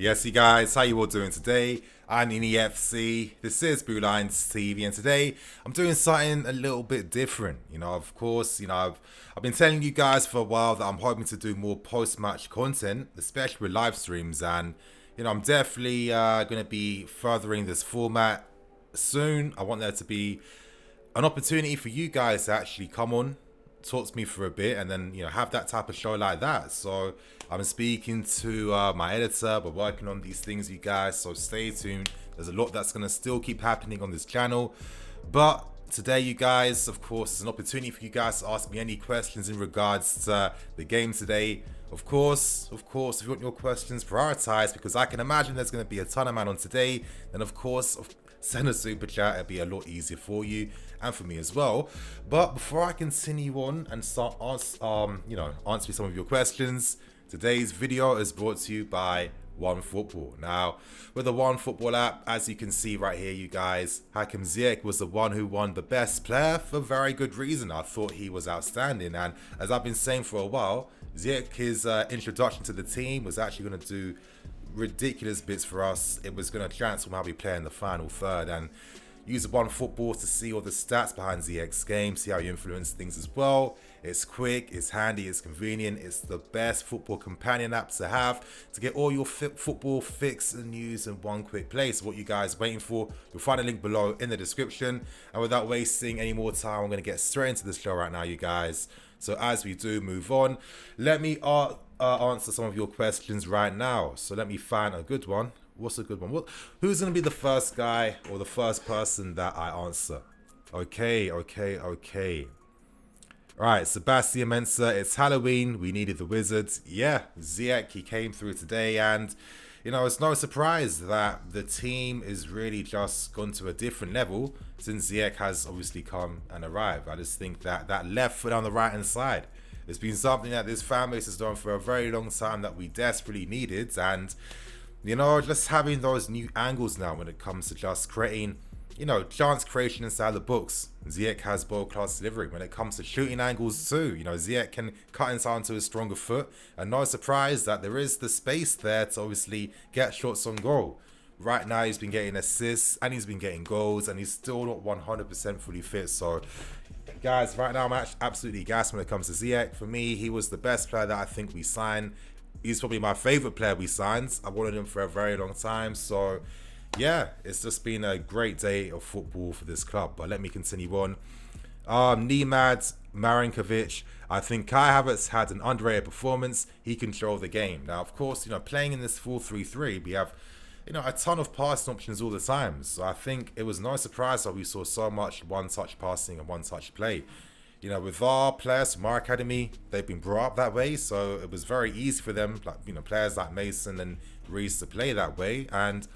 Yes, you guys, how you all doing today? I'm in EFC. This is Blue Lines TV, and today I'm doing something a little bit different. Of course, I've been telling you guys for a while that I'm hoping to do more post-match content, especially with live streams, and I'm definitely going to be furthering this format soon. I want there to be an opportunity for you guys to actually come on, talk to me for a bit, and then have that type of show like that. So I'm speaking to my editor. We're working on these things, you guys, so stay tuned. There's a lot that's going to still keep happening on this channel, but today, you guys, of course, is an opportunity for you guys to ask me any questions in regards to the game today. Of course, if you want your questions prioritized, because I can imagine there's going to be a ton of man on today, then of course, send a super chat. It'll be a lot easier for you and for me as well. But before I continue on and start answering some of your questions, today's video is brought to you by OneFootball. Now, with the OneFootball app, as you can see right here, you guys, Hakim Ziyech was the one who won the best player for very good reason. I thought he was outstanding, and as I've been saying for a while, Ziyech, his introduction to the team was actually going to do ridiculous bits for us. It was going to transform how we play in the final third, and use OneFootball to see all the stats behind Ziyech's game, see how he influenced things as well. It's quick, it's handy, it's convenient, it's the best football companion app to have to get all your football fix and news in one quick place. What you guys are waiting for, you'll find a link below in the description. And without wasting any more time, I'm going to get straight into the show right now, you guys. So as we do move on, let me answer some of your questions right now. So let me find a good one. What's a good one? Who's going to be the first guy or the first person that I answer? Okay. Alright, Sebastian Mensah, it's Halloween, we needed the Wizards. Yeah, Ziyech, he came through today, and it's no surprise that the team is really just gone to a different level since Ziyech has obviously come and arrived. I just think that that left foot on the right hand side, it's been something that this fan base has done for a very long time that we desperately needed, and just having those new angles now when it comes to just creating chance creation inside the books. Ziyech has world-class delivery. When it comes to shooting angles too, Ziyech can cut inside onto his stronger foot, and no surprise that there is the space there to obviously get shots on goal. Right now he's been getting assists and he's been getting goals, and he's still not 100% fully fit. So guys, right now I'm absolutely gassed when it comes to Ziyech. For me, he was the best player that I think we signed. He's probably my favorite player we signed. I wanted him for a very long time. So yeah, it's just been a great day of football for this club. But let me continue on. Nemad Marinkovic, I think Kai Havertz had an underrated performance. He controlled the game. Now, of course, playing in this 4-3-3, we have a ton of passing options all the time. So I think it was no surprise that we saw so much one-touch passing and one-touch play. With our players from our academy, they've been brought up that way, so it was very easy for them, like players like Mason and Reece, to play that way. And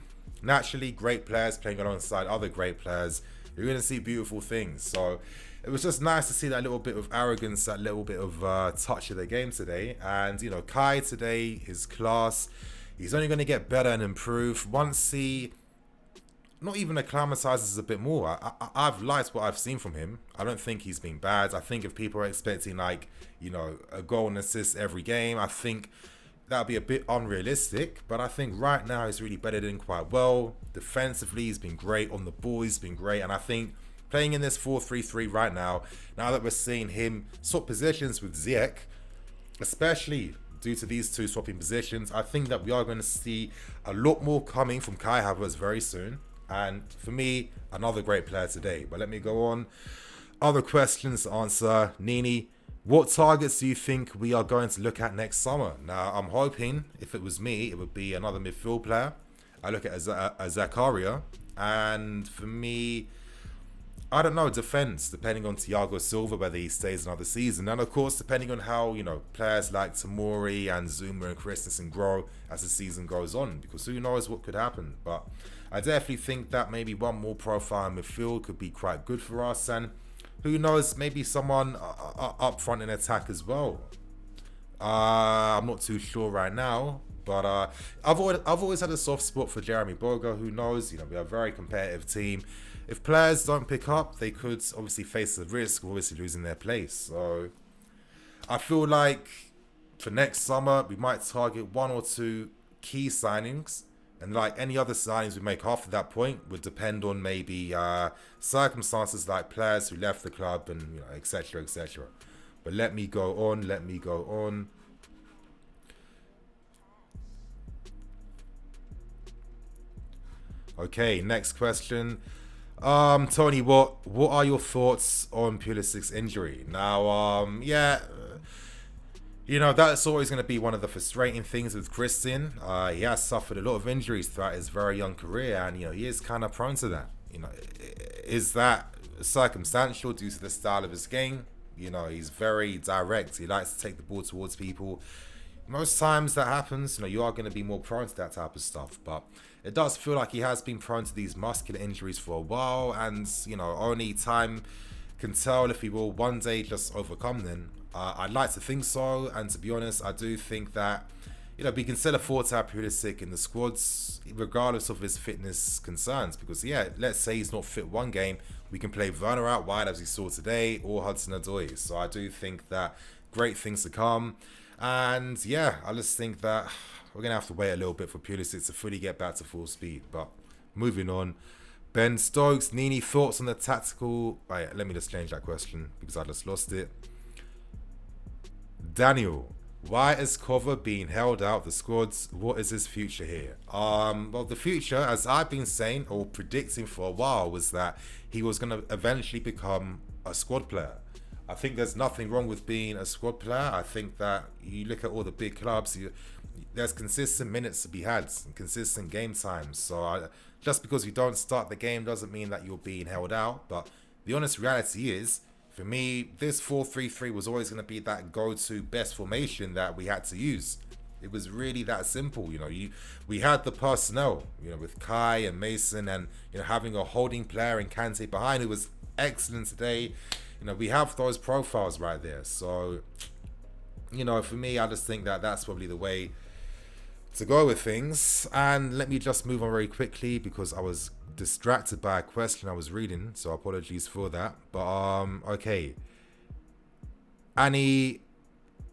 naturally, great players playing alongside other great players, you're going to see beautiful things. So it was just nice to see that little bit of arrogance, that little bit of touch of the game today. And Kai today, his class, he's only going to get better and improve once he not even acclimatizes a bit more. I've liked what I've seen from him. I don't think he's been bad. I think if people are expecting a goal and assist every game, I think that'll be a bit unrealistic. But I think right now he's really bedded in quite well. Defensively, he's been great. On the ball, he's been great. And I think playing in this 4-3-3 right now that we're seeing him swap positions with Ziyech, especially due to these two swapping positions, I think that we are going to see a lot more coming from Kai Havertz very soon. And for me, another great player today. But let me go on. Other questions to answer. Nini, what targets do you think we are going to look at next summer? Now, I'm hoping, if it was me, it would be another midfield player. I look at Zakaria. And for me, I don't know, defense, depending on Thiago Silva, whether he stays another season. And of course, depending on how, players like Tamori and Zuma and Christensen grow as the season goes on. Because who knows what could happen. But I definitely think that maybe one more profile in midfield could be quite good for us. And who knows, maybe someone up front in attack as well. I'm not too sure right now. But I've always had a soft spot for Jeremy Boga. Who knows? We're a very competitive team. If players don't pick up, they could obviously face the risk of obviously losing their place. So I feel like for next summer, we might target one or two key signings, and like any other signings we make after that point would depend on maybe circumstances like players who left the club and etc. etc. But let me go on. Let me go on. Okay, next question. Tony, what are your thoughts on Pulisic's injury? Now, yeah, that's always going to be one of the frustrating things with Christian. He has suffered a lot of injuries throughout his very young career, and he is kind of prone to that. Is that circumstantial due to the style of his game? He's very direct. He likes to take the ball towards people. Most times that happens, you are going to be more prone to that type of stuff. But it does feel like he has been prone to these muscular injuries for a while, and only time can tell if he will one day just overcome them. I'd like to think so, and to be honest, I do think that we can still afford to have Pulisic in the squads, regardless of his fitness concerns. Because let's say he's not fit one game, we can play Werner out wide as we saw today, or Hudson-Odoi. So I do think that great things to come. And I just think that we're going to have to wait a little bit for Pulisic to fully get back to full speed. But moving on. Ben Stokes, Nini, thoughts on the tactical... Right, let me just change that question because I just lost it. Daniel, why is Cover being held out the squads? What is his future here? Well, the future, as I've been saying or predicting for a while, was that he was going to eventually become a squad player. I think there's nothing wrong with being a squad player. I think that you look at all the big clubs, there's consistent minutes to be had, and consistent game times. So just because you don't start the game doesn't mean that you're being held out. But the honest reality is, for me, this 4-3-3 was always going to be that go-to best formation that we had to use. It was really that simple. We had the personnel, with Kai and Mason, and having a holding player in Kante behind who was excellent today. We have those profiles right there. So, for me, I just think that that's probably the way to go with things. And let me just move on very quickly because I was distracted by a question I was reading. So apologies for that. But, okay. Annie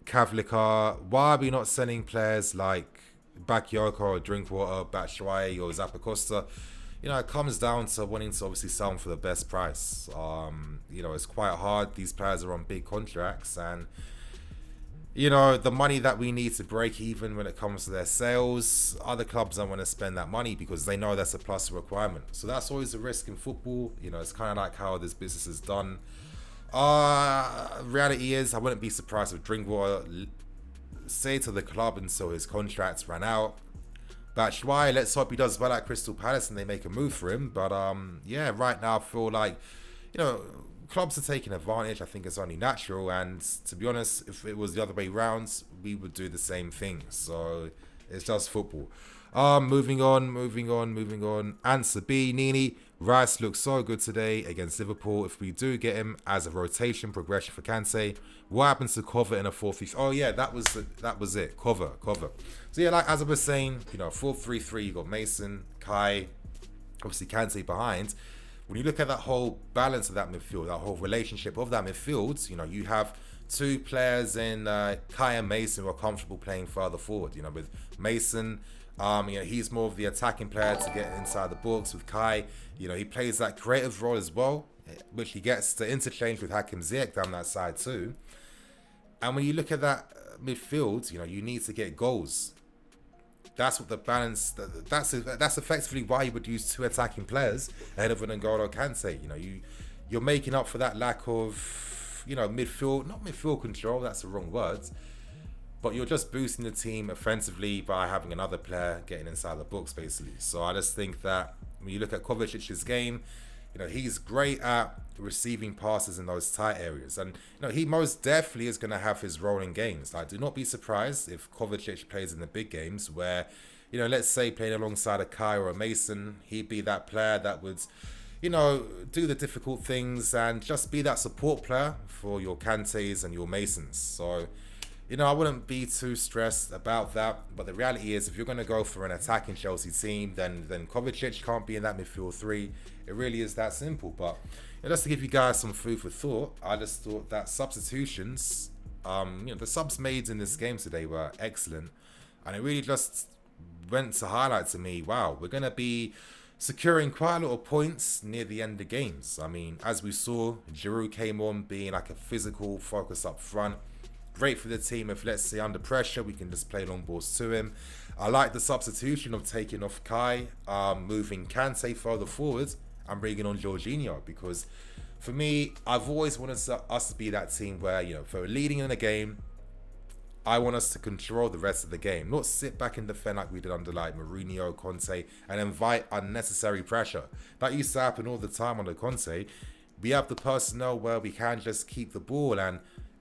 Kavlika, why are we not selling players like Bakayoko or Drinkwater, Batshuayi or Zappacosta? It comes down to wanting to obviously sell them for the best price. It's quite hard. These players are on big contracts, and the money that we need to break even when it comes to their sales, other clubs don't want to spend that money because they know that's a plus requirement. So that's always a risk in football. It's kind of like how this business is done. Reality is, I wouldn't be surprised if Drinkwater stay to the club until his contracts ran out. Batshuayi, let's hope he does well at Crystal Palace and they make a move for him. But right now I feel like clubs are taking advantage. I think it's only natural, and to be honest, if it was the other way round, we would do the same thing. So it's just football. Moving on. Answer B, Nini. Rice looks so good today against Liverpool. If we do get him as a rotation progression for Kante, what happens to Cover in a 4-3? Oh yeah, that was it. Cover. So like as I was saying, 4-3-3. You got Mason, Kai, obviously Kante behind. When you look at that whole balance of that midfield, that whole relationship of that midfield, you have two players in Kai and Mason who are comfortable playing further forward. With Mason, he's more of the attacking player to get inside the box. With Kai, he plays that creative role as well, which he gets to interchange with Hakim Ziyech down that side too. And when you look at that midfield, you need to get goals. That's what the balance. That's effectively why you would use two attacking players ahead of an N'Golo Kante. You're making up for that lack of midfield, not midfield control. That's the wrong word. But you're just boosting the team offensively by having another player getting inside the box, basically. So I just think that when you look at Kovacic's game, he's great at receiving passes in those tight areas. And, he most definitely is going to have his role in games. Like, do not be surprised if Kovacic plays in the big games where, let's say playing alongside a Kai or a Mason, he'd be that player that would, do the difficult things and just be that support player for your Kantes and your Masons. So, I wouldn't be too stressed about that. But the reality is, if you're going to go for an attacking Chelsea team, then Kovacic can't be in that midfield three. It really is that simple. But just to give you guys some food for thought, I just thought that substitutions, the subs made in this game today were excellent. And it really just went to highlight to me, wow, we're going to be securing quite a lot of points near the end of games. I mean, as we saw, Giroud came on being like a physical focus up front. Great for the team if, let's say, under pressure, we can just play long balls to him. I like the substitution of taking off Kai, moving Kante further forward and bringing on Jorginho, because for me, I've always wanted us to be that team where, you know, if we're leading in a game, I want us to control the rest of the game, not sit back and defend like we did under like Mourinho, Conte, and invite unnecessary pressure. That used to happen all the time under Conte. We have the personnel where we can just keep the ball, and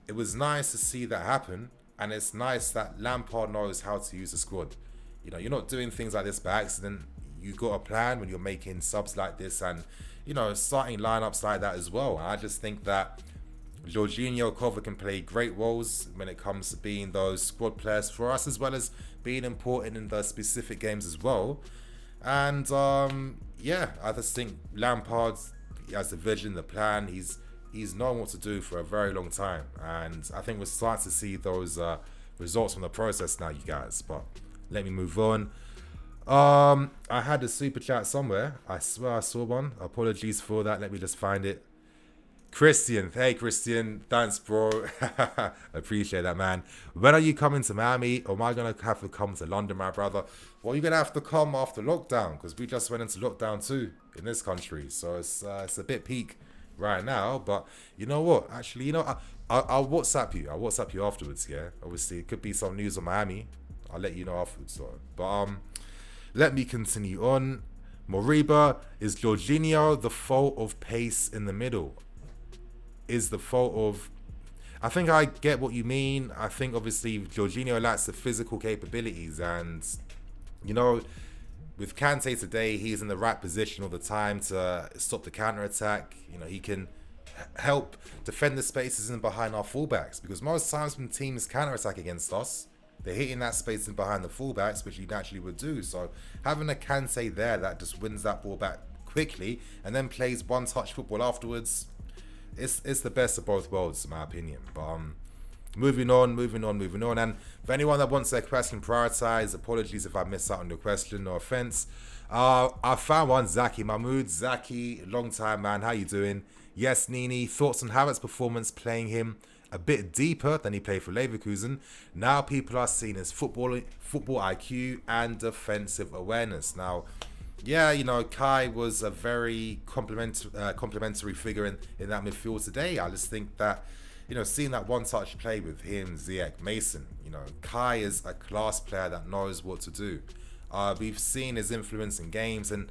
it was nice to see that happen. And it's nice that Lampard knows how to use the squad. You know, you're not doing things like this by accident. You got a plan when you're making subs like this, and you know, starting lineups like that as well. And I just think that Jorginho, Cover can play great roles when it comes to being those squad players for us, as well as being important in the specific games as well. And yeah, I just think Lampard has the vision, the plan. He's known what to do for a very long time, and I think we're starting to see those results from the process now, you guys. But let me move on. I had a super chat somewhere. I swear I saw one. Apologies for that. Let me just find it. Christian, hey Christian, thanks bro. Appreciate that, man. When are you coming to Miami, or am I gonna have to come to London, my brother? Well, you're gonna have to come after lockdown, because we just went into lockdown too in this country, so it's a bit peak right now. But you know what? Actually, you know, I'll WhatsApp you. I'll WhatsApp you afterwards. Yeah, obviously it could be some news on Miami. I'll let you know afterwards. So, but let me continue on. Moriba, is Jorginho the fault of pace in the middle? Is the fault of... I think I get what you mean. I think obviously Jorginho lacks the physical capabilities, and you know, with Kante today, he's in the right position all the time to stop the counter attack. You know, he can help defend the spaces in behind our fullbacks, because most times when teams counter attack against us, they're hitting that space in behind the fullbacks, which he naturally would do. So having a Kante there that just wins that ball back quickly and then plays one-touch football afterwards, it's the best of both worlds, in my opinion. But moving on. And for anyone that wants their question prioritized, apologies if I missed out on your question, no offense. I found one, Zaki Mahmood. Zaki, long time, man. How you doing? Yes, Nini. Thoughts on Havertz's performance playing him a bit deeper than he played for Leverkusen. Now people are seeing his football IQ and defensive awareness. Now, yeah, you know, Kai was a very complimentary figure in that midfield today. I just think that, you know, seeing that one-touch play with him, Ziyech, Mason, you know, Kai is a class player that knows what to do. We've seen his influence in games, and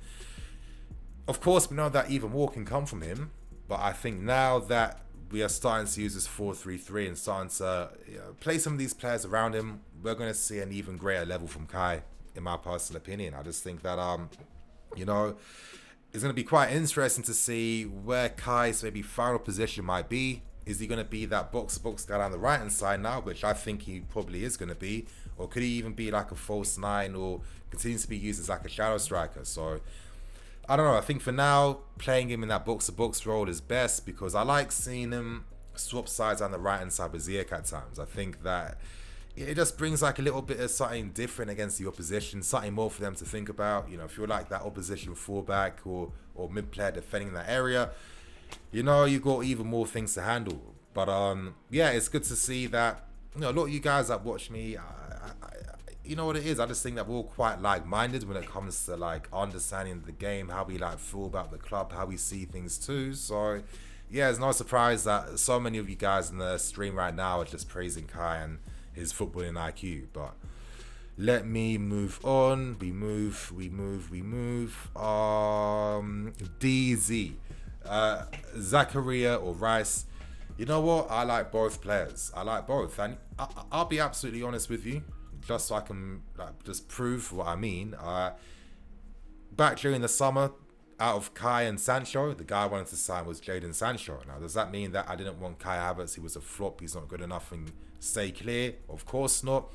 of course we know that even more can come from him. But I think now that we are starting to use this 4-3-3 and starting to, you know, play some of these players around him, we're going to see an even greater level from Kai, in my personal opinion. I just think that, you know, it's going to be quite interesting to see where Kai's maybe final position might be. Is he going to be that box-to-box guy on the right-hand side now, which I think he probably is going to be? Or could he even be like a false nine, or continues to be used as like a shadow striker? So, I don't know. I think for now, playing him in that box-to-box role is best, because I like seeing him swap sides on the right-hand side with Ziyech at times. I think that it just brings like a little bit of something different against the opposition, something more for them to think about. You know, if you're like that opposition fullback or mid-player defending that area, you know, you got even more things to handle. But yeah, it's good to see that, you know, a lot of you guys that watch me, you know what it is, I just think that we're all quite like-minded when it comes to like understanding the game, how we like feel about the club, how we see things too. So yeah, it's no surprise that so many of you guys in the stream right now are just praising Kai and his footballing IQ. But let me move on. We move. DZ, Zakaria or Rice. You know what? I like both players. I like both, and I'll be absolutely honest with you, just so I can like, just prove what I mean. Back during the summer, out of Kai and Sancho, the guy I wanted to sign was Jadon Sancho. Now, does that mean that I didn't want Kai Havertz? He was a flop. He's not good enough, and stay clear? Of course not.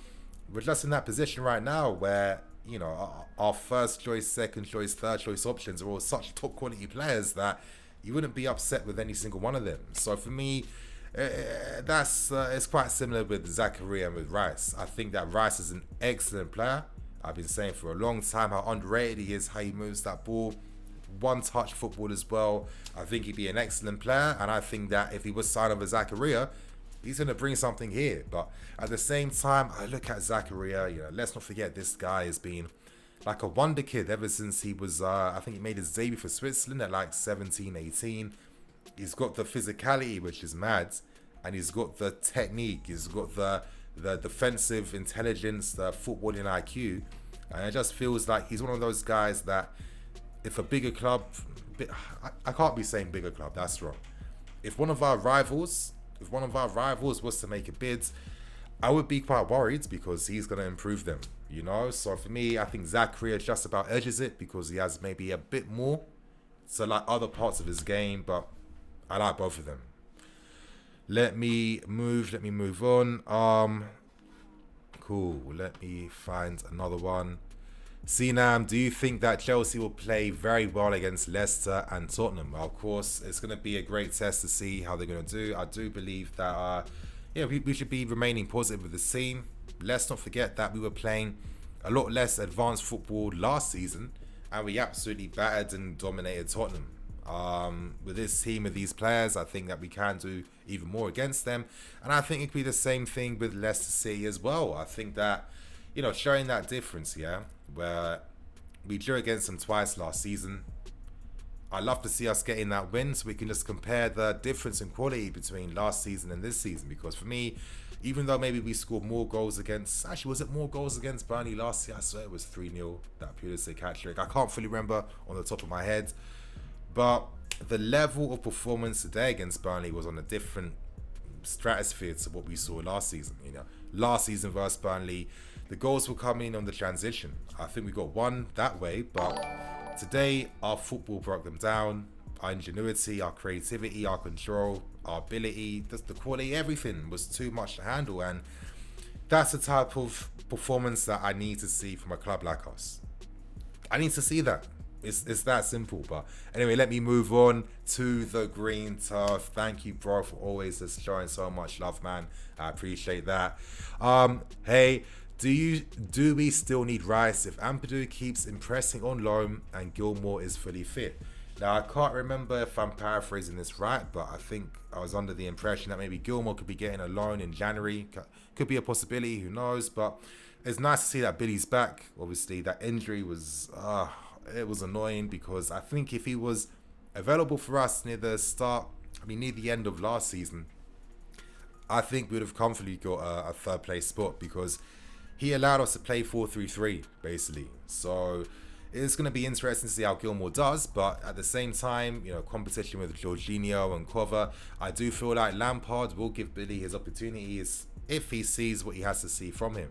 We're just in that position right now where, you know, our first choice, second choice, third choice options are all such top quality players that you wouldn't be upset with any single one of them. So for me, it's quite similar with Zakaria and with Rice. I think that Rice is an excellent player. I've been saying for a long time how underrated he is, how he moves that ball. One touch football as well. I think he'd be an excellent player, and I think that if he was signed over Zakaria, he's going to bring something here. But at the same time, I look at Zakaria, let's not forget this guy has been like a wonder kid ever since he was, I think he made his debut for Switzerland at like 17, 18. He's got the physicality, which is mad, and he's got the technique, he's got the defensive intelligence, the footballing IQ, and it just feels like he's one of those guys that if a bigger club, I can't be saying bigger club, that's wrong. If one of our rivals was to make a bid, I would be quite worried because he's going to improve them, So for me, I think Zakaria just about edges it because he has maybe a bit more to like other parts of his game, but I like both of them. Let me move on. Cool. Let me find another one. Sinam, do you think that Chelsea will play very well against Leicester and Tottenham? Well, of course, it's going to be a great test to see how they're going to do. I do believe that, we should be remaining positive with the team. Let's not forget that we were playing a lot less advanced football last season, and we absolutely battered and dominated Tottenham. With this team, with these players, I think that we can do even more against them, and I think it could be the same thing with Leicester City as well. I think that, showing that difference, where we drew against them twice last season. I love to see us getting that win so we can just compare the difference in quality between last season and this season. Because for me, even though maybe we scored more goals against... Actually, was it more goals against Burnley last year? I swear it was 3-0, that Pulisic hat-trick. I can't fully remember on the top of my head. But the level of performance today against Burnley was on a different stratosphere to what we saw last season. Last season versus Burnley, the goals were coming on the transition. I think we got one that way, but today our football broke them down. Our ingenuity, our creativity, our control, our ability, the quality, everything was too much to handle, and that's the type of performance that I need to see from a club like us. I need to see that. It's that simple. But anyway, let me move on to the green turf. Thank you, bro, for always just showing so much love, man. I appreciate that. Hey, do we still need Rice if Ampadu keeps impressing on loan and Gilmore is fully fit? Now, I can't remember if I'm paraphrasing this right, but I think I was under the impression that maybe Gilmore could be getting a loan in January. Could be a possibility, who knows? But it's nice to see that Billy's back. Obviously, that injury was it was annoying because I think if he was available for us near the end of last season, I think we would have comfortably got a third place spot because he allowed us to play 4-3-3 basically. So it's going to be interesting to see how Gilmore does, but at the same time, competition with Jorginho and Cover, I do feel like Lampard will give Billy his opportunities if he sees what he has to see from him.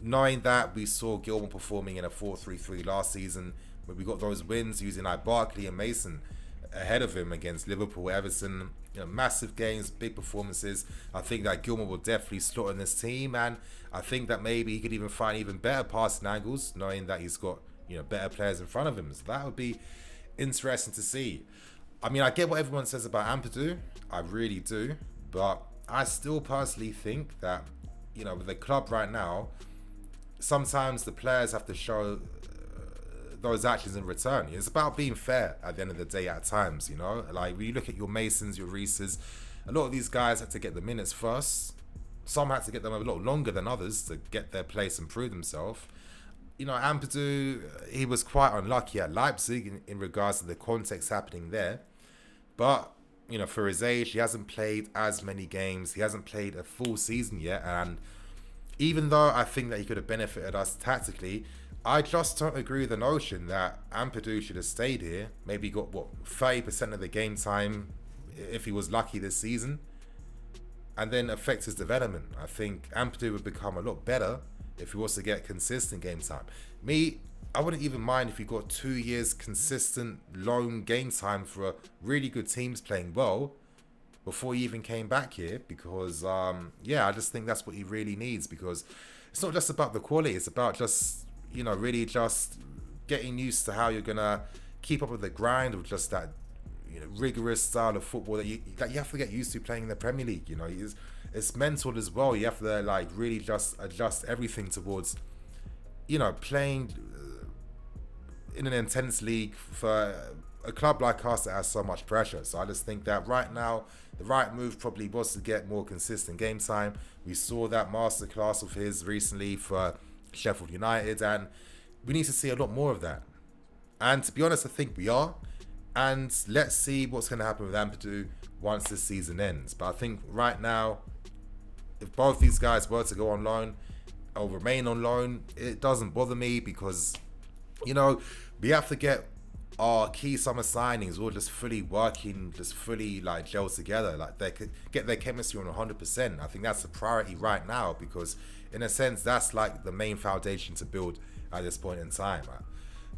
Knowing that we saw Gilmore performing in a 4-3-3 last season, where we got those wins using like Barkley and Mason ahead of him against Liverpool, Everton, massive games, big performances. I think that Gilmore will definitely slot in this team, and I think that maybe he could even find even better passing angles, knowing that he's got better players in front of him. So that would be interesting to see. I mean, I get what everyone says about Ampadu, I really do, but I still personally think that with the club right now, sometimes the players have to show those actions in return. It's about being fair at the end of the day at times, like when you look at your Masons, your Reeses, a lot of these guys had to get the minutes first. Some had to get them a lot longer than others to get their place and prove themselves. Ampadu, he was quite unlucky at Leipzig in regards to the context happening there. But, for his age, he hasn't played as many games. He hasn't played a full season yet. And even though I think that he could have benefited us tactically, I just don't agree with the notion that Ampadu should have stayed here. Maybe got, 30% of the game time if he was lucky this season, and then affect his development. I think Ampadu would become a lot better if he was to get consistent game time. I wouldn't even mind if he got 2 years consistent loan game time for a really good teams playing well before he even came back here, because I just think that's what he really needs, because it's not just about the quality, it's about just really just getting used to how you're gonna keep up with the grind of just that rigorous style of football that you have to get used to playing in the Premier League. It's mental as well. You have to really just adjust everything towards playing in an intense league for a club like us that has so much pressure. So I just think that right now, the right move probably was to get more consistent game time. We saw that masterclass of his recently for Sheffield United, and we need to see a lot more of that. And to be honest, I think we are. And let's see what's going to happen with Ampadu once this season ends. But I think right now, if both these guys were to go on loan or remain on loan, it doesn't bother me because, we have to get our key summer signings all just fully working, just fully like gel together. Like they could get their chemistry on 100%. I think that's the priority right now because in a sense, that's like the main foundation to build at this point in time.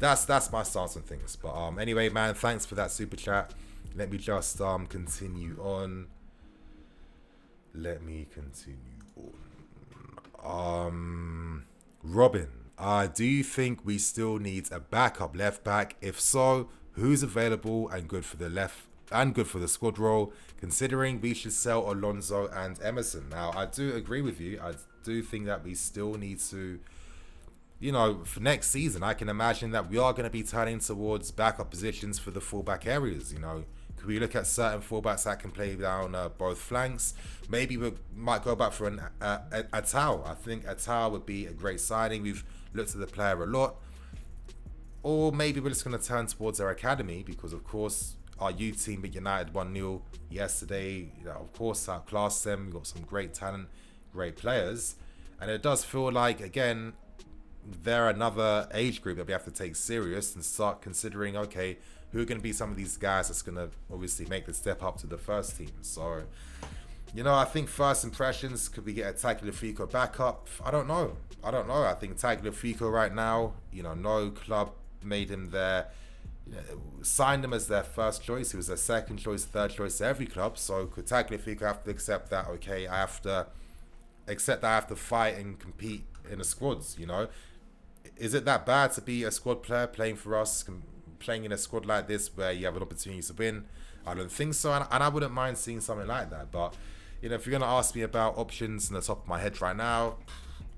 That's my stance on things. But anyway, man, thanks for that super chat. Let me just continue on. Robin, do you think we still need a backup left back? If so, who's available and good for the left and good for the squad role, considering we should sell Alonso and Emerson? Now, I do agree with you. I do think that we still need to, for next season, I can imagine that we are going to be turning towards backup positions for the fullback areas. Could we look at certain fullbacks that can play down both flanks? Maybe we might go back for an Attal. I think Attal would be a great signing. We've looked at the player a lot. Or maybe we're just going to turn towards our academy because, of course, our youth team at United 1-0 yesterday. Of course, outclassed them. We've got some great talent, great players. And it does feel like, again, they're another age group that we have to take serious and start considering, okay, who are going to be some of these guys that's going to obviously make the step up to the first team. So, I think first impressions, could we get a Tagliafico back up? I don't know. I think Tagliafico right now, no club made him signed him as their first choice. He was their second choice, third choice to every club. So could Tagliafico have to accept that, okay, I have to fight and compete in the squads, Is it that bad to be a squad player playing for us, playing in a squad like this where you have an opportunity to win? I don't think so, and I wouldn't mind seeing something like that. But if you're going to ask me about options in the top of my head right now,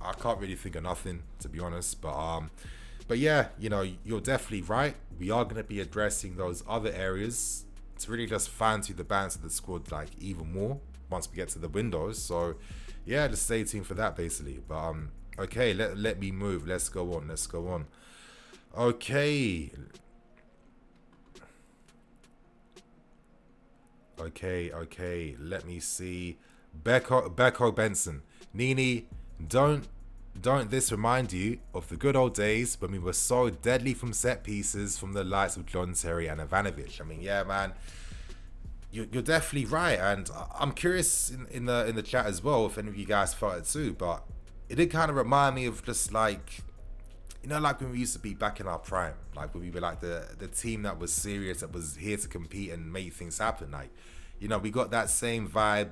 I can't really think of nothing, to be honest. But yeah, you're definitely right. We are going to be addressing those other areas to really just fancy the balance of the squad like even more once we get to the windows. So yeah, just stay tuned for that basically. But okay, let me move. Let's go on. Okay. Let me see. Becco Benson. Nini, don't this remind you of the good old days when we were so deadly from set pieces from the likes of John Terry and Ivanovic? I mean, yeah, man, you're definitely right, and I'm curious in the chat as well if any of you guys felt it too. But it did kind of remind me of just like, like when we used to be back in our prime, like when we were like the team that was serious, that was here to compete and make things happen. Like, we got that same vibe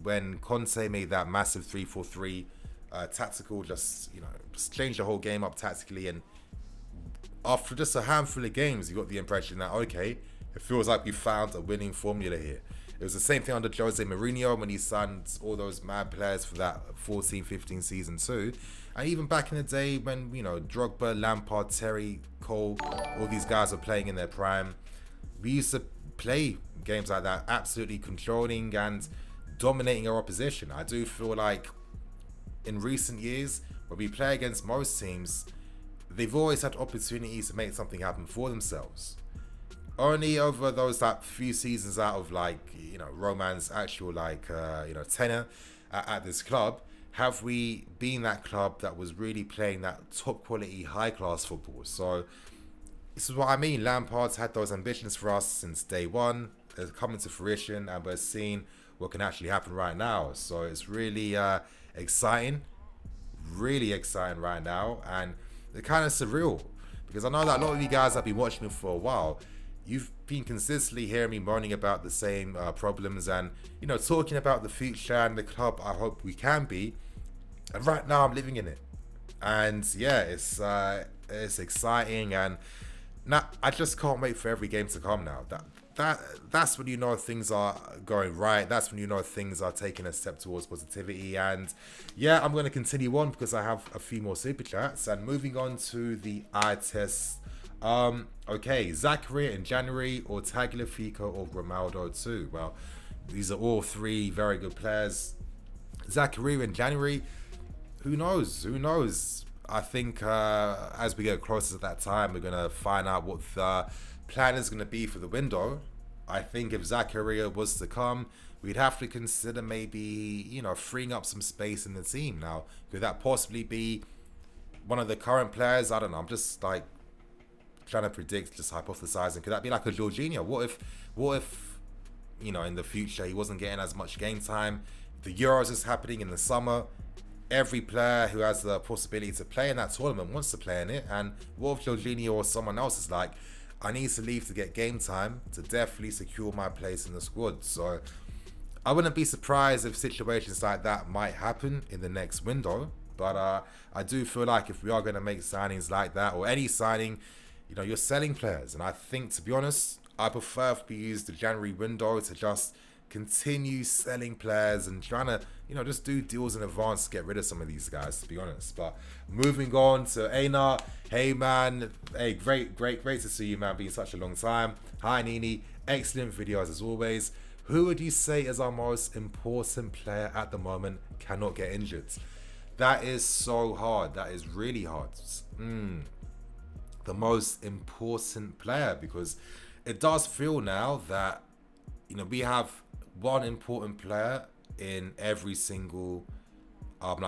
when Conte made that massive 3-4-3 tactical, just changed the whole game up tactically. And after just a handful of games, you got the impression that, okay, it feels like we found a winning formula here. It was the same thing under Jose Mourinho when he signed all those mad players for that 14-15 season too. And even back in the day when, Drogba, Lampard, Terry, Cole, all these guys were playing in their prime, we used to play games like that, absolutely controlling and dominating our opposition. I do feel like in recent years, when we play against most teams, they've always had opportunities to make something happen for themselves. Only over those few seasons out of Roman's actual tenure at this club have we been that club that was really playing that top quality, high class football. So this is what I mean. Lampard's had those ambitions for us since day one. They're coming to fruition, and we're seeing what can actually happen right now. So it's really exciting right now, and it's kind of surreal because I know that a lot of you guys have been watching me for a while. You've been consistently hearing me moaning about the same problems and, talking about the future and the club I hope we can be. And right now I'm living in it. And yeah, it's exciting. And now I just can't wait for every game to come now. that's when you know things are going right. That's when you know things are taking a step towards positivity. And yeah, I'm going to continue on because I have a few more super chats. And moving on to the eye test. Okay, Zakaria in January, or Tagliafico or Ronaldo too. Well, these are all three very good players. Zakaria in January, who knows? Who knows? I think as we get closer to that time, we're going to find out what the plan is going to be for the window. I think if Zakaria was to come, we'd have to consider maybe, freeing up some space in the team. Now, could that possibly be one of the current players? I don't know. I'm just like trying to predict, just hypothesizing. Could that be like a Jorginho? What if, in the future he wasn't getting as much game time? The Euros is happening in the summer. Every player who has the possibility to play in that tournament wants to play in it. And what if Jorginho or someone else is like, I need to leave to get game time to definitely secure my place in the squad? So I wouldn't be surprised if situations like that might happen in the next window. But I do feel like if we are going to make signings like that, or any signing, you're selling players. And I think, to be honest, I prefer if we use the January window to just continue selling players and trying to, just do deals in advance to get rid of some of these guys, to be honest. But moving on to Einar. Hey, man. Hey, great to see you, man. Been such a long time. Hi, Nini. Excellent videos as always. Who would you say is our most important player at the moment? Cannot get injured. That is so hard. That is really hard. The most important player, because it does feel now that, we have one important player in every single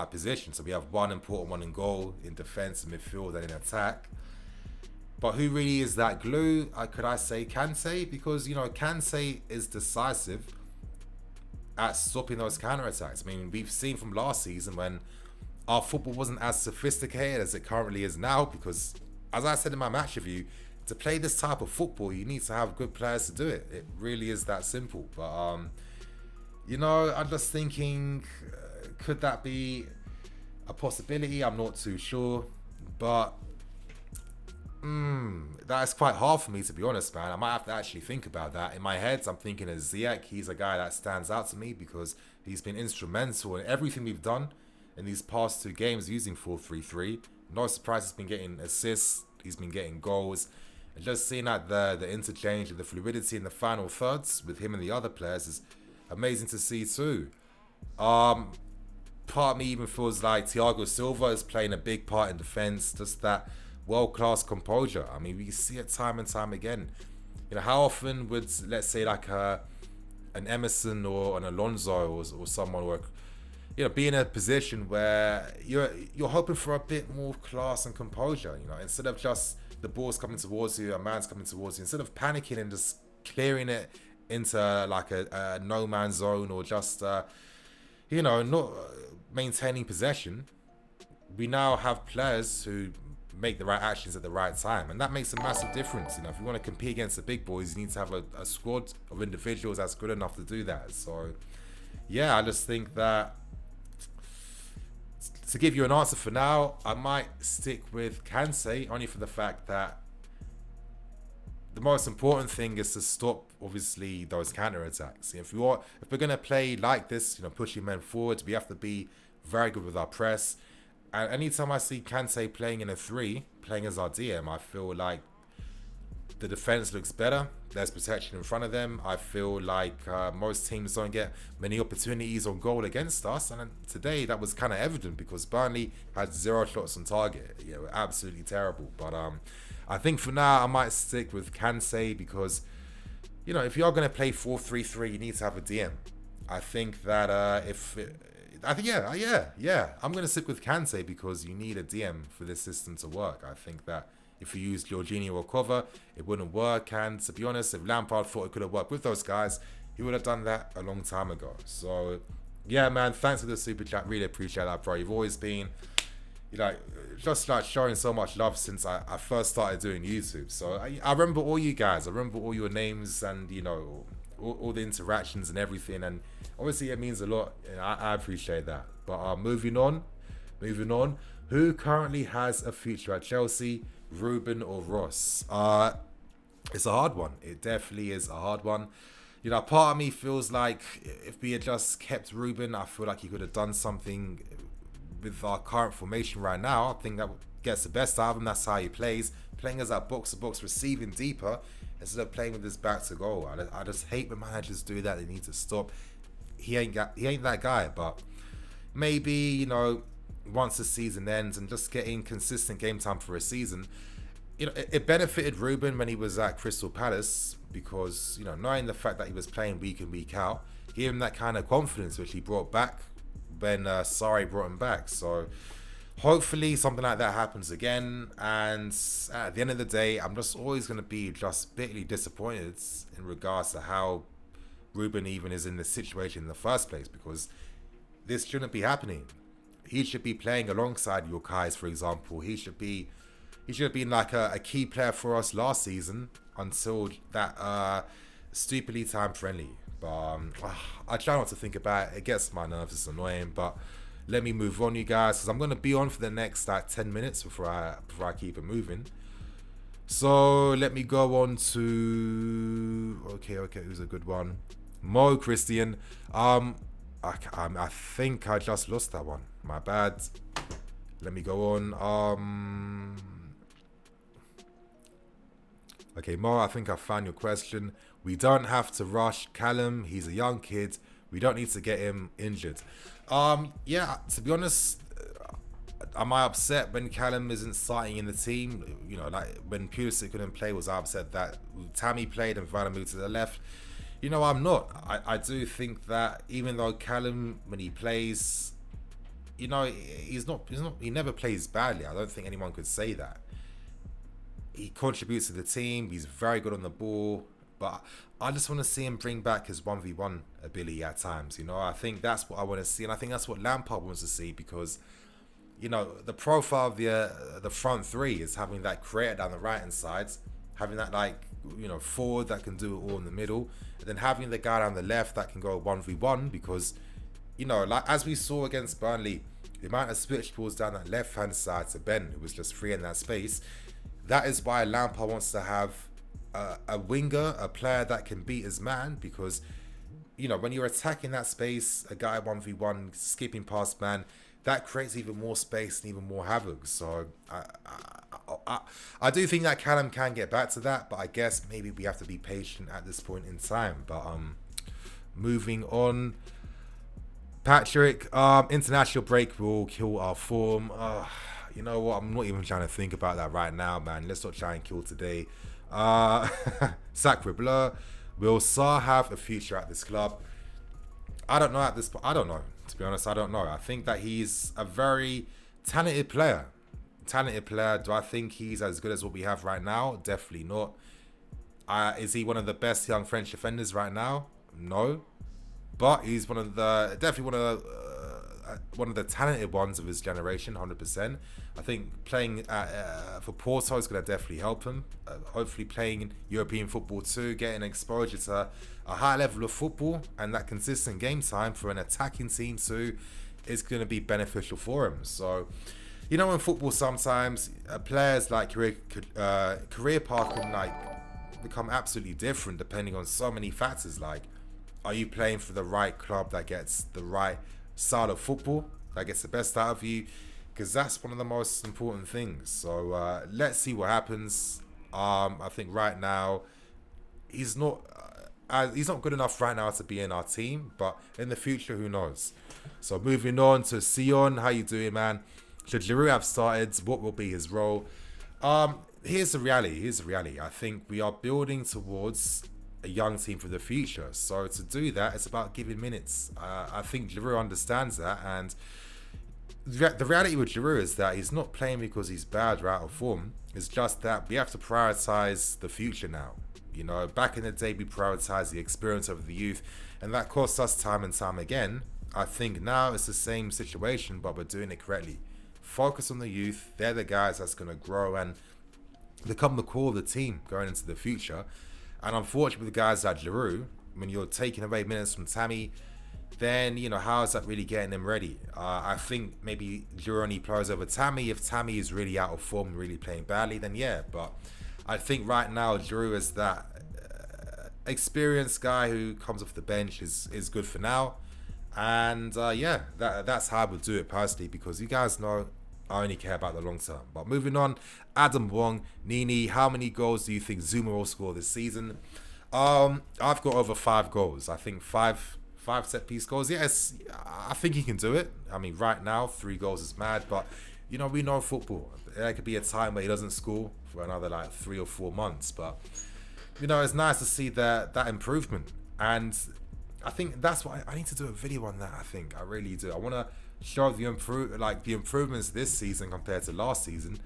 position. So we have one important one in goal, in defense, in midfield, and in attack. But who really is that glue? Could I say Kante? Because, Kante is decisive at stopping those counter-attacks. I mean, we've seen from last season when our football wasn't as sophisticated as it currently is now, because, as I said in my match review, to play this type of football, you need to have good players to do it. It really is that simple. But, I'm just thinking, could that be a possibility? I'm not too sure. But that is quite hard for me, to be honest, man. I might have to actually think about that. In my head, I'm thinking of Ziyech. He's a guy that stands out to me because he's been instrumental in everything we've done in these past two games using 4-3-3. No surprise he's been getting assists. He's been getting goals. And just seeing that the interchange and the fluidity in the final thirds with him and the other players is amazing to see too. Part of me even feels like Thiago Silva is playing a big part in defense. Just that world-class composure. I mean, we see it time and time again. How often would, let's say, like an Emerson or an Alonso or someone, or be in a position where you're hoping for a bit more class and composure. Instead of just the ball's coming towards you, a man's coming towards you, instead of panicking and just clearing it into like a no man's zone, or just not maintaining possession, we now have players who make the right actions at the right time, and that makes a massive difference. If you want to compete against the big boys, you need to have a squad of individuals that's good enough to do that. So yeah, I just think that, to give you an answer for now, I might stick with Kante, only for the fact that the most important thing is to stop, obviously, those counter-attacks. If we're going to play like this, pushing men forward, we have to be very good with our press. And anytime I see Kante playing in a 3, playing as our DM, I feel like the defense looks better. There's protection in front of them. I feel like most teams don't get many opportunities on goal against us. And today that was kind of evident because Burnley had 0 shots on target. Absolutely terrible. But I think for now I might stick with Kante because, if you are going to play 4-3-3, you need to have a DM. I think that I'm going to stick with Kante because you need a DM for this system to work. I think that if you use Jorginho or Cover, it wouldn't work. And to be honest, if Lampard thought it could have worked with those guys, he would have done that a long time ago. So, yeah, man, thanks for the super chat. Really appreciate that, bro. You've always been, just like showing so much love since I first started doing YouTube. So I remember all you guys. I remember all your names and, all the interactions and everything. And obviously it means a lot. I appreciate that. But moving on. Who currently has a future at Chelsea? Ruben or Ross? It's a hard one. It definitely is a hard one. You know, part of me feels like if we had just kept Ruben, I feel like he could have done something with our current formation right now. I think that gets the best out of him. That's how he plays. Playing as that box-to-box, receiving deeper instead of playing with his back to goal. I just hate when managers do that. They need to stop. He ain't that guy. But maybe, you know, once the season ends and just getting consistent game time for a season, you know, it benefited Ruben when he was at Crystal Palace because, you know, knowing the fact that he was playing week in, week out, gave him that kind of confidence which he brought back when Sarri brought him back. So hopefully something like that happens again. And at the end of the day, I'm just always going to be just bitterly disappointed in regards to how Ruben even is in this situation in the first place, because this shouldn't be happening. He should be playing alongside your Kais, for example. He should have been like a key player for us last season until that stupidly time friendly. But I try not to think about it. It gets my nerves. It's annoying. But let me move on, you guys, because I'm going to be on for the next like 10 minutes before I keep it moving. So let me go on to... Okay, who's a good one? Mo Christian. I think I just lost that one. My bad. Let me go on. Okay, Mo, I think I found your question. We don't have to rush Callum. He's a young kid. We don't need to get him injured. Yeah, to be honest, am I upset when Callum isn't starting in the team? You know, like when Pulisic couldn't play, was I upset that Tammy played and Varane moved to the left? You know, I'm not. I do think that even though Callum, when he plays, you know, he never plays badly. I don't think anyone could say that. He contributes to the team. He's very good on the ball. But I just want to see him bring back his 1v1 ability at times. You know, I think that's what I want to see. And I think that's what Lampard wants to see, because, you know, the profile of the front three is having that creator down the right-hand side, having that, like, you know, forward that can do it all in the middle, and then having the guy down the left that can go 1v1, because, you know, like as we saw against Burnley, the amount of switch balls down that left-hand side to Ben, who was just free in that space. That is why Lampard wants to have a winger, a player that can beat his man, because, you know, when you're attacking that space, a guy 1v1 skipping past man, that creates even more space and even more havoc. So I do think that Callum can get back to that, but I guess maybe we have to be patient at this point in time. But moving on, Patrick, international break will kill our form. You know what? I'm not even trying to think about that right now, man. Let's not try and kill today. Sacre bleu. Will Sarr have a future at this club? I don't know at this point. I don't know. To be honest, I don't know. I think that he's a very talented player. Do I think he's as good as what we have right now? Definitely not. Is he one of the best young French defenders right now? No. But he's definitely one of the talented ones of his generation, 100%. I think playing for Porto is going to definitely help him. Hopefully playing in European football too, getting exposure to a high level of football and that consistent game time for an attacking team too is going to be beneficial for him. So, you know, in football sometimes players like career path can like become absolutely different depending on so many factors. Like, are you playing for the right club that gets the right style of football, that gets the best out of you? Because that's one of the most important things. So let's see what happens. I think right now he's not good enough right now to be in our team, but in the future, who knows? So moving on to Sion. How you doing, man? Should Giroud have started? What will be his role? Here's the reality. I think we are building towards a young team for the future. So to do that, it's about giving minutes. I think Giroud understands that, and the reality with Giroud is that he's not playing because he's bad or out of form. It's just that we have to prioritize the future now. You know, back in the day, we prioritized the experience of the youth, and that cost us time and time again. I think now it's the same situation, but we're doing it correctly. Focus on the youth. They're the guys that's going to grow and become the core of the team going into the future. And unfortunately, with guys like Giroud, when you're taking away minutes from Tammy, then, you know, how is that really getting him ready? I think maybe Giroud only plays over Tammy. If Tammy is really out of form, really playing badly, then yeah. But I think right now Drew is that experienced guy who comes off the bench is good for now. And yeah, that's how I would do it personally, because you guys know I only care about the long term. But moving on, Adam Wong, Nini, how many goals do you think Zuma will score this season? I've got over 5 goals. I think five set piece goals. Yes, I think he can do it. I mean, right now 3 goals is mad, but you know, we know football. There could be a time where he doesn't score for another like 3 or 4 months, but you know, it's nice to see that improvement. And I think that's why I need to do a video on that. I really do. I want to show the improvements this season compared to last season,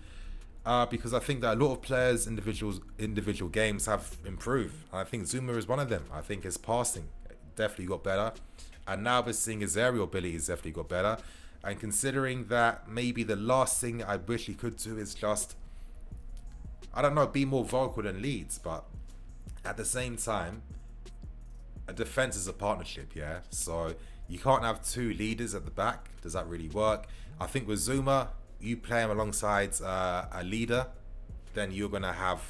because I think that a lot of players, individual games have improved. I think Zuma is one of them. I think his passing definitely got better, and now we're seeing his aerial abilities definitely got better. And considering that maybe the last thing I wish he could do is just, I don't know, be more vocal than Leeds, but at the same time, a defense is a partnership, yeah? So you can't have 2 leaders at the back. Does that really work? I think with Zuma, you play him alongside a leader, then you're going to have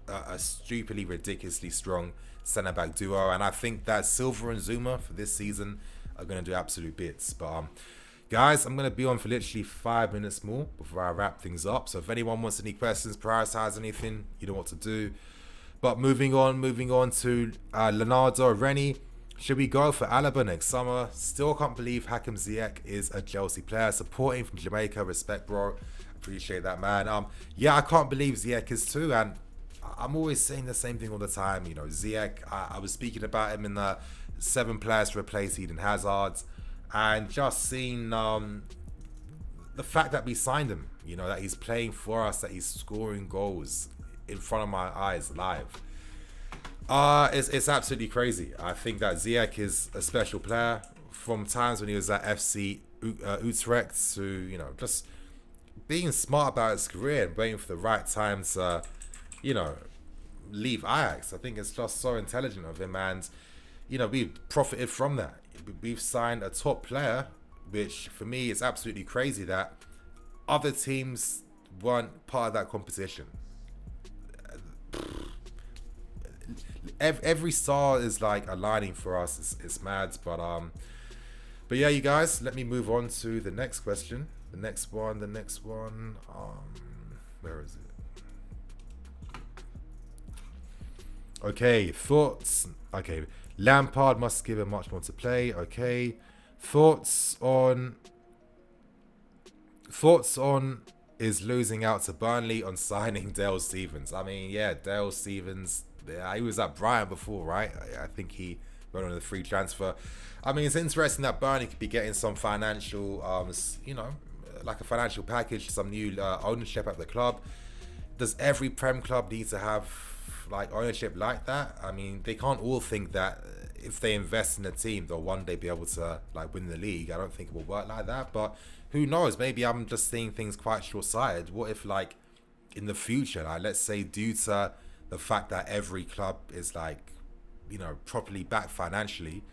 a stupidly, ridiculously strong centre-back duo. And I think that Silva and Zuma for this season are going to do absolute bits. But guys, I'm going to be on for literally 5 minutes more before I wrap things up. So if anyone wants any questions, prioritize anything, you know what to do. But moving on to Leonardo Rennie. Should we go for Alaba next summer? Still can't believe Hakim Ziyech is a Chelsea player. Supporting from Jamaica. Respect, bro. Appreciate that, man. Yeah, I can't believe Ziyech is too. And I'm always saying the same thing all the time. You know, Ziyech, I was speaking about him in the 7 players to replace Eden Hazard. And just seeing the fact that we signed him. You know, that he's playing for us, that he's scoring goals in front of my eyes live. It's absolutely crazy. I think that Ziyech is a special player. From times when he was at FC Utrecht to, you know, just being smart about his career and waiting for the right time to, you know, leave Ajax. I think it's just so intelligent of him, and you know, we've profited from that. We've signed a top player, which for me is absolutely crazy that other teams weren't part of that competition. Every star is like aligning for us. It's mad, but yeah, you guys, let me move on to the next question. The next one. Where is it? Okay, thoughts. Okay, Lampard must give him much more to play. Okay, thoughts on is losing out to Burnley on signing Dale Stevens. I mean, yeah, Dale Stevens. Yeah, he was at Brighton before, right? I think he went on a free transfer. I mean, it's interesting that Burnley could be getting some financial, you know, like a financial package, some new ownership at the club. Does every Prem club need to have like ownership like that? I mean, they can't all think that if they invest in a team, they'll one day be able to like win the league. I don't think it will work like that, but who knows? Maybe I'm just seeing things quite short-sighted. What if like in the future, like let's say due to the fact that every club is like, you know, properly backed financially,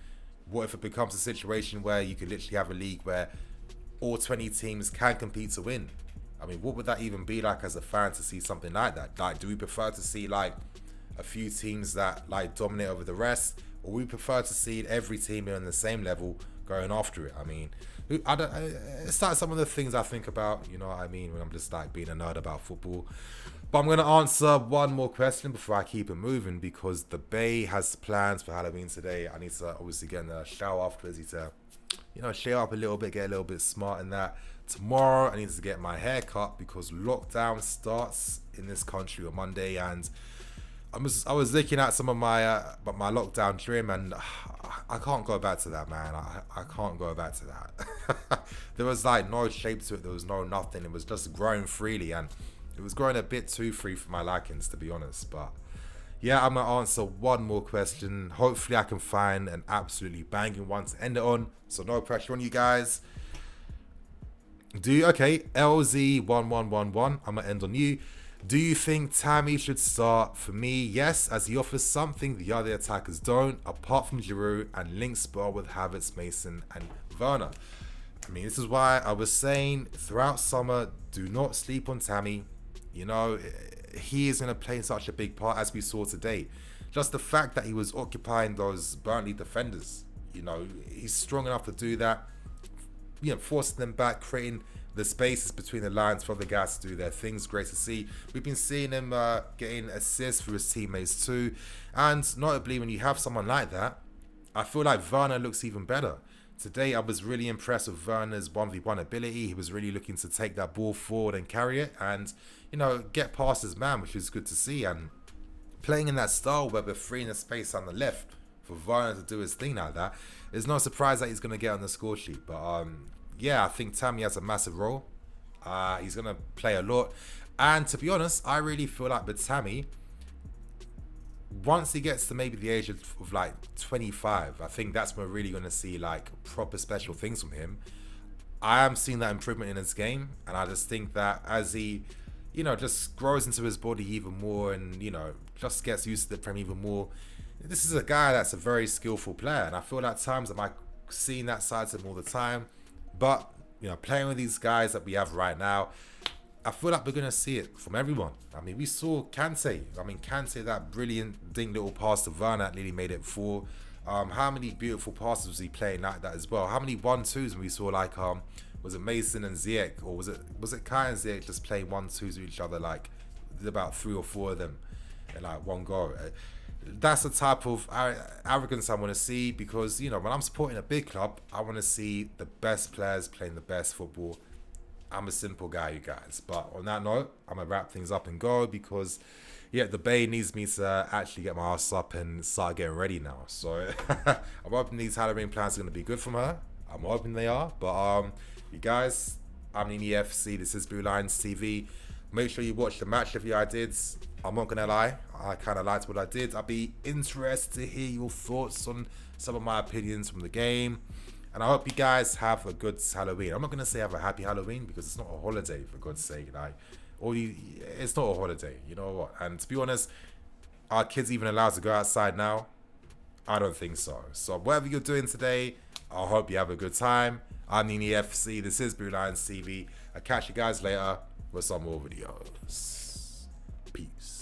what if it becomes a situation where you could literally have a league where all 20 teams can compete to win? I mean, what would that even be like as a fan to see something like that? Like, do we prefer to see like a few teams that like dominate over the rest, or we prefer to see every team on the same level going after it? I mean, it's like some of the things I think about, you know what I mean, when I'm just like being a nerd about football. But I'm going to answer one more question before I keep it moving, because the Bay has plans for Halloween today. I need to obviously get in the shower afterwards. I need to, you know, shave up a little bit, get a little bit smart in that. Tomorrow, I need to get my hair cut because lockdown starts in this country on Monday. And I was looking at some of my lockdown trim, and I can't go back to that, man. I can't go back to that. There was like no shape to it. There was no nothing. It was just growing freely, and it was growing a bit too free for my likings, to be honest. But yeah, I'm going to answer one more question. Hopefully I can find an absolutely banging one to end it on. So no pressure on you guys. Okay, LZ1111, I'm going to end on you. Do you think Tammy should start? For me, yes, as he offers something the other attackers don't, apart from Giroud, and links well with Havertz, Mason, and Werner. I mean, this is why I was saying throughout summer, do not sleep on Tammy. You know, he is going to play such a big part as we saw today. Just the fact that he was occupying those Burnley defenders, he's strong enough to do that. Forcing them back, creating the spaces between the lines for the guys to do their things. Great to see. We've been seeing him getting assists for his teammates too. And notably, when you have someone like that, I feel like Werner looks even better. Today, I was really impressed with Werner's 1v1 ability. He was really looking to take that ball forward and carry it and, get past his man, which is good to see. And playing in that style where we're freeing the space on the left for Werner to do his thing like that, it's no surprise that he's going to get on the score sheet. But, yeah, I think Tammy has a massive role. He's going to play a lot. And to be honest, I really feel like with Tammy, once he gets to maybe the age of like 25, I think that's when we're really going to see like proper special things from him. I am seeing that improvement in his game, and I just think that as he, just grows into his body even more and, just gets used to the Prem even more, this is a guy that's a very skillful player, and I feel like at times am I seeing that side to him all the time. But, playing with these guys that we have right now, I feel like we're going to see it from everyone. I mean, we saw Kante. Kante, that brilliant ding little pass to Werner that nearly made it 4. How many beautiful passes was he playing like that as well? How many 1-2s when we saw like, was it Mason and Ziyech? Or was it Kai and Ziyech just playing 1-2s with each other? Like, about 3 or 4 of them in like one goal. That's the type of arrogance I want to see because, when I'm supporting a big club, I want to see the best players playing the best football. I'm a simple guy, you guys. But on that note, I'm going to wrap things up and go because, the Bay needs me to actually get my ass up and start getting ready now. So I'm hoping these Halloween plans are going to be good from her. I'm hoping they are. But, you guys, I'm in the FC. This is Blue Lions TV. Make sure you watch the match review I did. I'm not going to lie. I kind of liked what I did. I'd be interested to hear your thoughts on some of my opinions from the game. And I hope you guys have a good Halloween. I'm not going to say have a happy Halloween because it's not a holiday, for God's sake. It's not a holiday, you know what? And to be honest, are kids even allowed to go outside now? I don't think so. So whatever you're doing today, I hope you have a good time. I'm Nini FC. This is Blue Lions TV. I'll catch you guys later with some more videos. Peace.